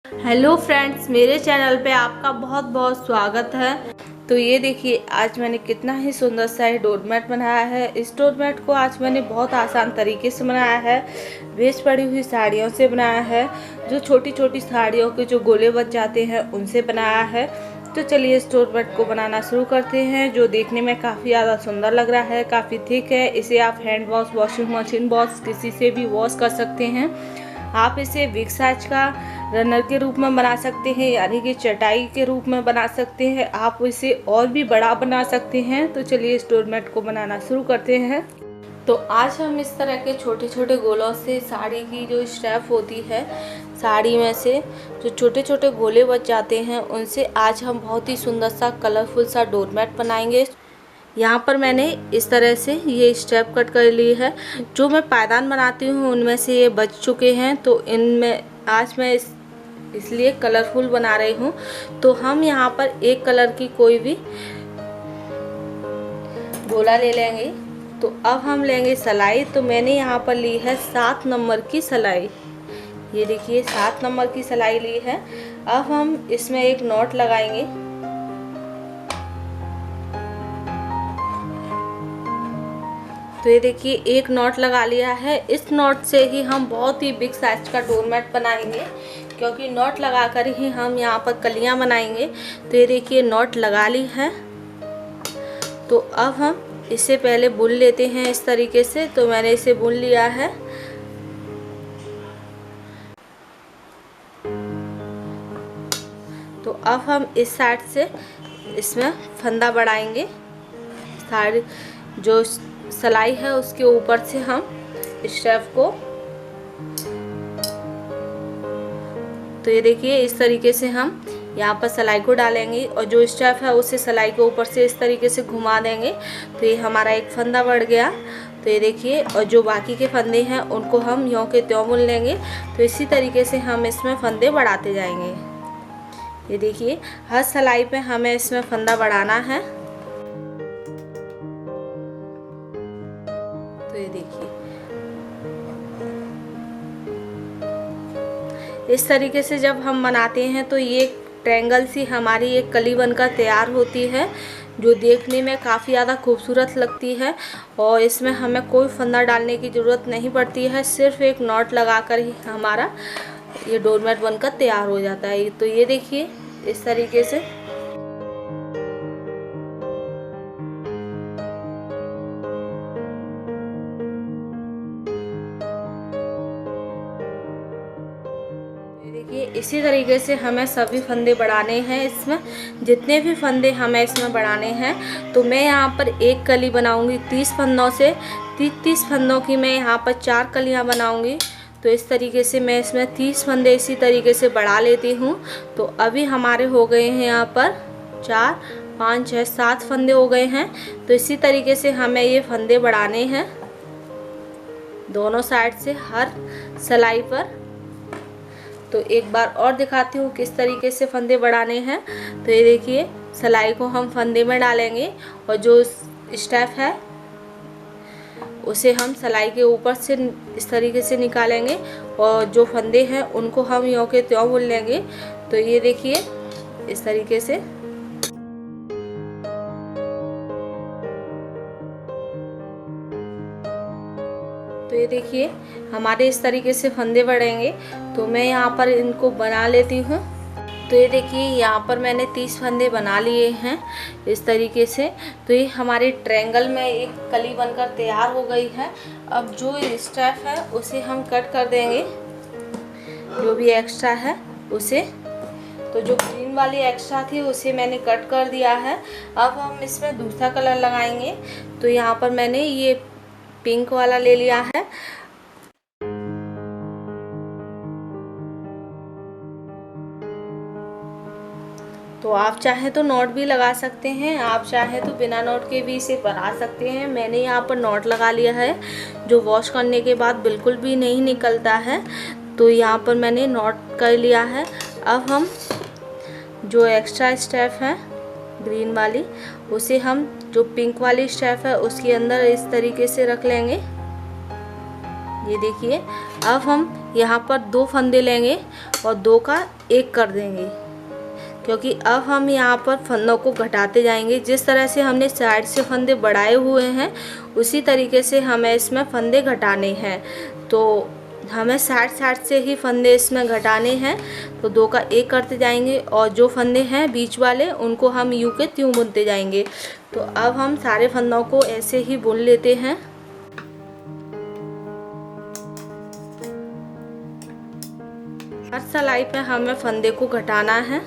Hello friends, मेरे channel पे आपका बहुत बहुत स्वागत है। तो ये देखिए, आज मैंने कितना ही सुंदर सा ये डोरमेट बनाया है। इस डोरमेट को आज मैंने बहुत आसान तरीके से बनाया है। वेस्ट पड़ी हुई साड़ियों से बनाया है, जो छोटी छोटी साड़ियों के जो गोले बच जाते हैं उनसे बनाया है। तो चलिए इस डोरमेट को बनाना शुरू करते हैं, जो देखने में काफ़ी ज़्यादा सुंदर लग रहा है, काफ़ी थिक है। इसे आप hand wash, washing machine wash किसी से भी वॉश कर सकते हैं। आप इसे बिग साइज का रनर के रूप में बना सकते हैं, यानी कि चटाई के रूप में बना सकते हैं। आप इसे और भी बड़ा बना सकते हैं। तो चलिए इस डोरमेट को बनाना शुरू करते हैं। तो आज हम इस तरह के छोटे छोटे गोलों से साड़ी की जो स्ट्रैप होती है, साड़ी में से जो छोटे छोटे गोले बच जाते हैं, उनसे आज हम बहुत ही सुंदर सा कलरफुल सा डोरमेट बनाएंगे। यहाँ पर मैंने इस तरह से ये स्टेप कट कर ली है। जो मैं पायदान बनाती हूँ उनमें से ये बच चुके हैं, तो इनमें आज मैं इसलिए कलरफुल बना रही हूँ। तो हम यहाँ पर एक कलर की कोई भी गोला ले लेंगे। तो अब हम लेंगे सिलाई। तो मैंने यहाँ पर ली है 7 नंबर की सिलाई। ये देखिए 7 नंबर की सिलाई ली है। अब हम इसमें एक नॉट लगाएंगे। तो ये देखिए एक नॉट लगा लिया है। इस नॉट से ही हम बहुत ही बिग साइज का डोरमेट बनाएंगे, क्योंकि नॉट लगाकर ही हम यहाँ पर कलियाँ बनाएंगे। तो ये देखिए नॉट लगा ली है। तो अब हम इसे पहले बुन लेते हैं इस तरीके से। तो मैंने इसे बुन लिया है। तो अब हम इस साइड से इसमें फंदा बढ़ाएंगे। साड़ी जो सिलाई है उसके ऊपर से हम स्टेप को, तो ये देखिए इस तरीके से हम यहाँ पर सिलाई को डालेंगे और जो स्टेप है उसे सिलाई के ऊपर से इस तरीके से घुमा देंगे। तो ये हमारा एक फंदा बढ़ गया। तो ये देखिए, और जो बाकी के फंदे हैं उनको हम यों के त्यों बुन लेंगे। तो इसी तरीके से हम इसमें फंदे बढ़ाते जाएंगे। ये देखिए हर सिलाई पे हमें इसमें फंदा बढ़ाना है। तो ये देखिए इस तरीके से जब हम बनाते हैं तो ये ट्रायंगल सी हमारी एक कली बनकर तैयार होती है, जो देखने में काफ़ी ज़्यादा खूबसूरत लगती है। और इसमें हमें कोई फंदा डालने की ज़रूरत नहीं पड़ती है, सिर्फ एक नॉट लगाकर ही हमारा ये डोरमेट बनकर तैयार हो जाता है। तो ये देखिए इस तरीके से। देखिए इसी तरीके से हमें सभी फंदे बढ़ाने हैं। इसमें जितने भी फंदे हमें इसमें बढ़ाने हैं, तो मैं यहाँ पर एक कली बनाऊंगी 30 फंदों से। 30 फंदों की मैं यहाँ पर 4 कलियाँ बनाऊंगी। तो इस तरीके से मैं इसमें 30 फंदे इसी तरीके से बढ़ा लेती हूँ। तो अभी हमारे हो गए हैं यहाँ पर 4, 5, 6, 7 फंदे हो गए हैं। तो इसी तरीके से हमें ये फंदे बढ़ाने हैं दोनों साइड से हर सिलाई पर। तो एक बार और दिखाती हूँ किस तरीके से फंदे बढ़ाने हैं। तो ये देखिए सिलाई को हम फंदे में डालेंगे और जो स्टेप है उसे हम सिलाई के ऊपर से इस तरीके से निकालेंगे और जो फंदे हैं उनको हम यों के त्यों बुन लेंगे। तो ये देखिए इस तरीके से। तो ये देखिए हमारे इस तरीके से फंदे बढ़ेंगे। तो मैं यहाँ पर इनको बना लेती हूँ। तो ये देखिए यहाँ पर मैंने 30 फंदे बना लिए हैं इस तरीके से। तो ये हमारे ट्रायंगल में एक कली बनकर तैयार हो गई है। अब जो स्टेप है उसे हम कट कर देंगे, जो भी एक्स्ट्रा है उसे। तो जो ग्रीन वाली एक्स्ट्रा थी उसे मैंने कट कर दिया है। अब हम इसमें दूसरा कलर लगाएंगे। तो यहाँ पर मैंने ये पिंक वाला ले लिया है। तो आप चाहे तो नॉट भी लगा सकते हैं, आप चाहे तो बिना नॉट के भी इसे बना सकते हैं। मैंने यहाँ पर नॉट लगा लिया है, जो वॉश करने के बाद बिल्कुल भी नहीं निकलता है। तो यहाँ पर मैंने नॉट कर लिया है। अब हम जो एक्स्ट्रा स्टेप है ग्रीन वाली, उसे हम जो पिंक वाली स्टेप है उसके अंदर इस तरीके से रख लेंगे। ये देखिए अब हम यहाँ पर 2 फंदे लेंगे और 2 का 1 कर देंगे, क्योंकि अब हम यहाँ पर फंदों को घटाते जाएंगे। जिस तरह से हमने साइड से फंदे बढ़ाए हुए हैं उसी तरीके से हमें इसमें फंदे घटाने हैं। तो हमें साइड से ही फंदे इसमें घटाने हैं। तो 2 का 1 करते जाएंगे और जो फंदे हैं बीच वाले उनको हम यूं के त्यों बुनते जाएंगे। तो अब हम सारे फंदों को ऐसे ही बुन लेते हैं। हर सिलाई पे हमें फंदे को घटाना है।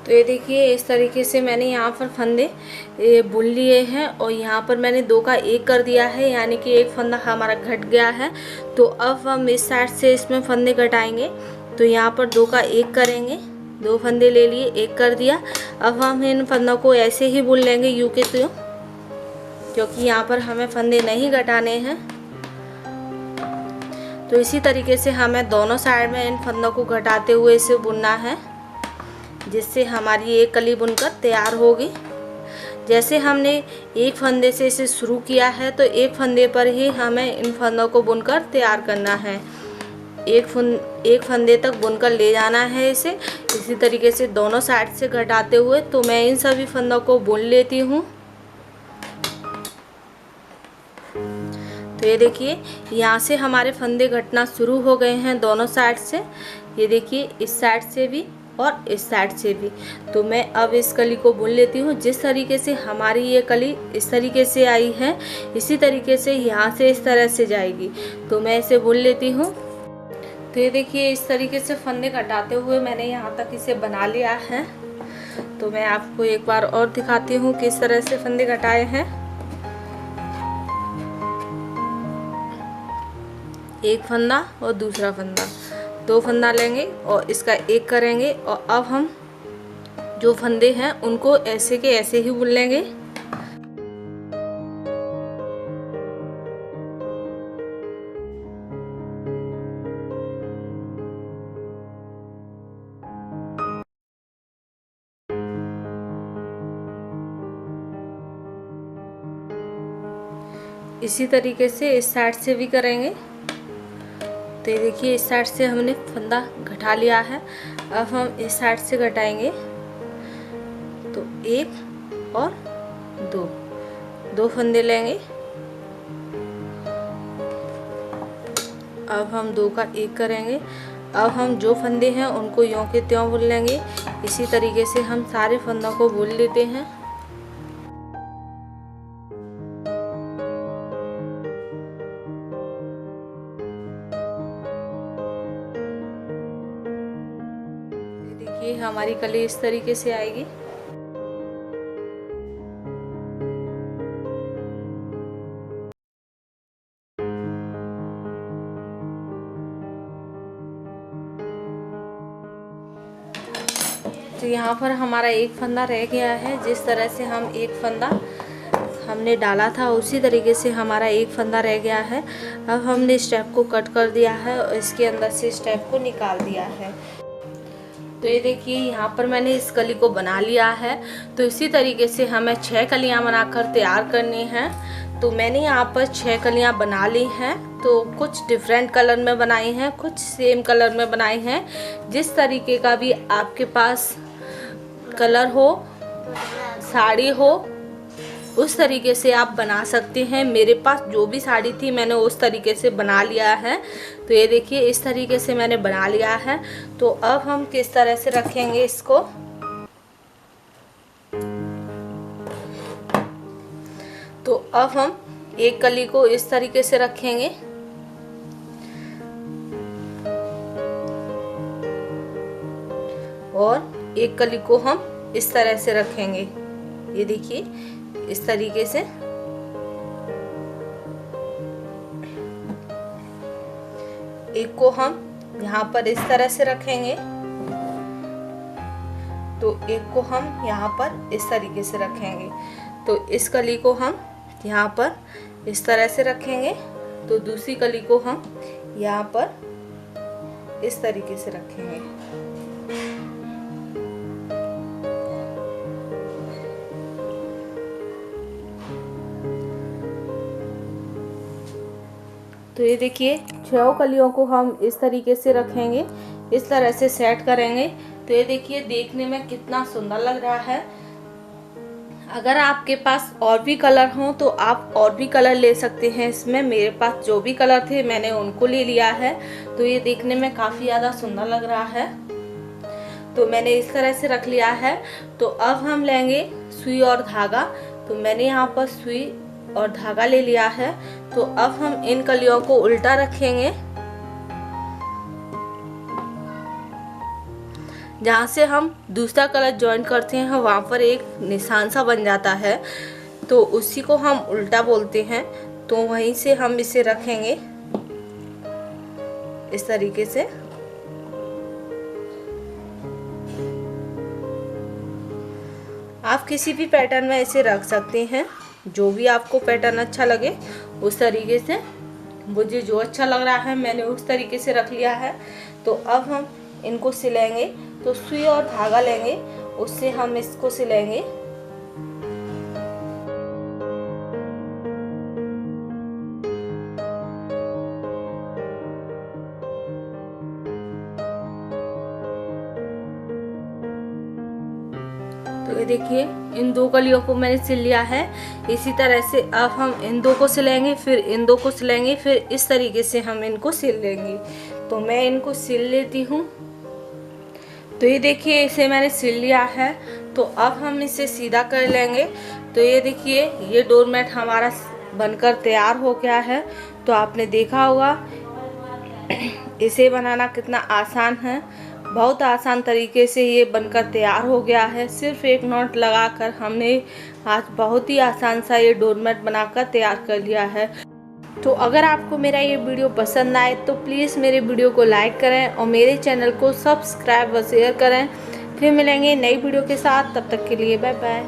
तो ये देखिए इस तरीके से मैंने यहाँ पर फंदे बुन लिए हैं और यहाँ पर मैंने 2 का 1 कर दिया है, यानी कि एक फंदा हमारा घट गया है। तो अब हम इस साइड से इसमें फंदे घटाएंगे। तो यहाँ पर 2 का 1 करेंगे, 2 फंदे ले लिए, 1 कर दिया। अब हम इन फंदों को ऐसे ही बुन लेंगे यूं के त्यों, क्योंकि यहाँ पर हमें फंदे नहीं घटाने हैं। तो इसी तरीके से हमें दोनों साइड में इन फंदों को घटाते हुए इसे बुनना है, जिससे हमारी एक कली बुनकर तैयार होगी। जैसे हमने एक फंदे से इसे शुरू किया है तो एक फंदे पर ही हमें इन फंदों को बुनकर तैयार करना है। एक फंदे तक बुनकर ले जाना है इसे। इसी तरीके से दोनों साइड से घटाते हुए तो मैं इन सभी फंदों को बुन लेती हूँ। तो ये देखिए यहाँ से हमारे फंदे घटना शुरू हो गए हैं दोनों साइड से। ये देखिए इस साइड से भी और इस साइड से भी। तो मैं अब इस कली को बुन लेती हूँ। जिस तरीके से हमारी ये कली इस तरीके से आई है, इसी तरीके से यहाँ से इस तरह से जाएगी। तो मैं इसे बुन लेती हूँ। तो ये देखिए इस तरीके से फंदे घटाते हुए मैंने यहाँ तक इसे बना लिया है। तो मैं आपको एक बार और दिखाती हूँ किस तरह से फंदे घटाए हैं। एक फंदा और दूसरा फंदा, 2 फंदा लेंगे और इसका 1 करेंगे और अब हम जो फंदे हैं उनको ऐसे के ऐसे ही बुन लेंगे। इसी तरीके से इस साइड से भी करेंगे। तो ये देखिए इस साइड से हमने फंदा घटा लिया है। अब हम इस साइड से घटाएंगे। तो 1 और 2 फंदे लेंगे। अब हम 2 का 1 करेंगे। अब हम जो फंदे हैं उनको यों के त्यों बुन लेंगे। इसी तरीके से हम सारे फंदों को बुन लेते हैं। देखिए हमारी कली इस तरीके से आएगी। तो यहाँ पर हमारा एक फंदा रह गया है। जिस तरह से हम एक फंदा हमने डाला था उसी तरीके से हमारा एक फंदा रह गया है। अब हमने स्टेप को कट कर दिया है और इसके अंदर से स्टेप को निकाल दिया है। तो ये देखिए यहाँ पर मैंने इस कली को बना लिया है। तो इसी तरीके से हमें 6 कलियाँ बनाकर तैयार करनी हैं। तो मैंने यहाँ पर 6 कलियाँ बना ली हैं। तो कुछ डिफरेंट कलर में बनाई हैं, कुछ सेम कलर में बनाई हैं। जिस तरीके का भी आपके पास कलर हो, साड़ी हो, उस तरीके से आप बना सकते हैं। मेरे पास जो भी साड़ी थी मैंने उस तरीके से बना लिया है। तो ये देखिए इस तरीके से मैंने बना लिया है। तो अब हम किस तरह से रखेंगे इसको। तो अब हम एक कली को इस तरीके से रखेंगे। और एक कली को हम इस तरह से रखेंगे। ये देखिए इस तरीके से। एक को हम यहाँ पर इस तरह से रखेंगे, तो एक को हम यहाँ पर इस तरीके से रखेंगे। तो इस कली को हम यहाँ पर इस तरह से रखेंगे, तो दूसरी कली को हम यहाँ पर इस तरीके से रखेंगे। तो ये देखिए 6 कलियों को हम इस तरीके से रखेंगे, इस तरह से सेट करेंगे। तो ये देखिए देखने में कितना सुंदर लग रहा है। अगर आपके पास और भी कलर हो तो आप और भी कलर ले सकते हैं इसमें। मेरे पास जो भी कलर थे मैंने उनको ले लिया है। तो ये देखने में काफ़ी ज़्यादा सुंदर लग रहा है। तो मैंने इस तरह से रख लिया है। तो अब हम लेंगे सुई और धागा। तो मैंने यहाँ पर सुई और धागा ले लिया है। तो अब हम इन कलियों को उल्टा रखेंगे, जहाँ से हम दूसरा कलर ज्वाइन करते हैं वहाँ पर एक निशान सा बन जाता है, तो उसी को हम उल्टा बोलते हैं। तो वहीं से हम इसे रखेंगे इस तरीके से। आप किसी भी पैटर्न में इसे रख सकते हैं, जो भी आपको पैटर्न अच्छा लगे उस तरीके से। मुझे जो अच्छा लग रहा है मैंने उस तरीके से रख लिया है। तो अब हम इनको सिलेंगे। तो सुई और धागा लेंगे, उससे हम इसको सिलेंगे। तो ये देखिए इन 2 कलियों को मैंने सिल लिया है। इसी तरह से अब हम इन 2 को सिलेंगे, फिर इन 2 को सिलेंगे, फिर इस तरीके से हम इनको सिल लेंगे। तो मैं इनको सिल लेती हूँ। तो ये देखिए इसे मैंने सिल लिया है। तो अब हम इसे सीधा कर लेंगे। तो ये देखिए ये डोरमेट हमारा बनकर तैयार हो गया है। तो आपने देखा होगा इसे बनाना कितना आसान है। बहुत आसान तरीके से ये बनकर तैयार हो गया है। सिर्फ एक नॉट लगाकर हमने आज बहुत ही आसान सा ये डोरमेट बनाकर तैयार कर लिया है। तो अगर आपको मेरा ये वीडियो पसंद आए तो प्लीज़ मेरे वीडियो को लाइक करें और मेरे चैनल को सब्सक्राइब व शेयर करें। फिर मिलेंगे नई वीडियो के साथ, तब तक के लिए बाय बाय।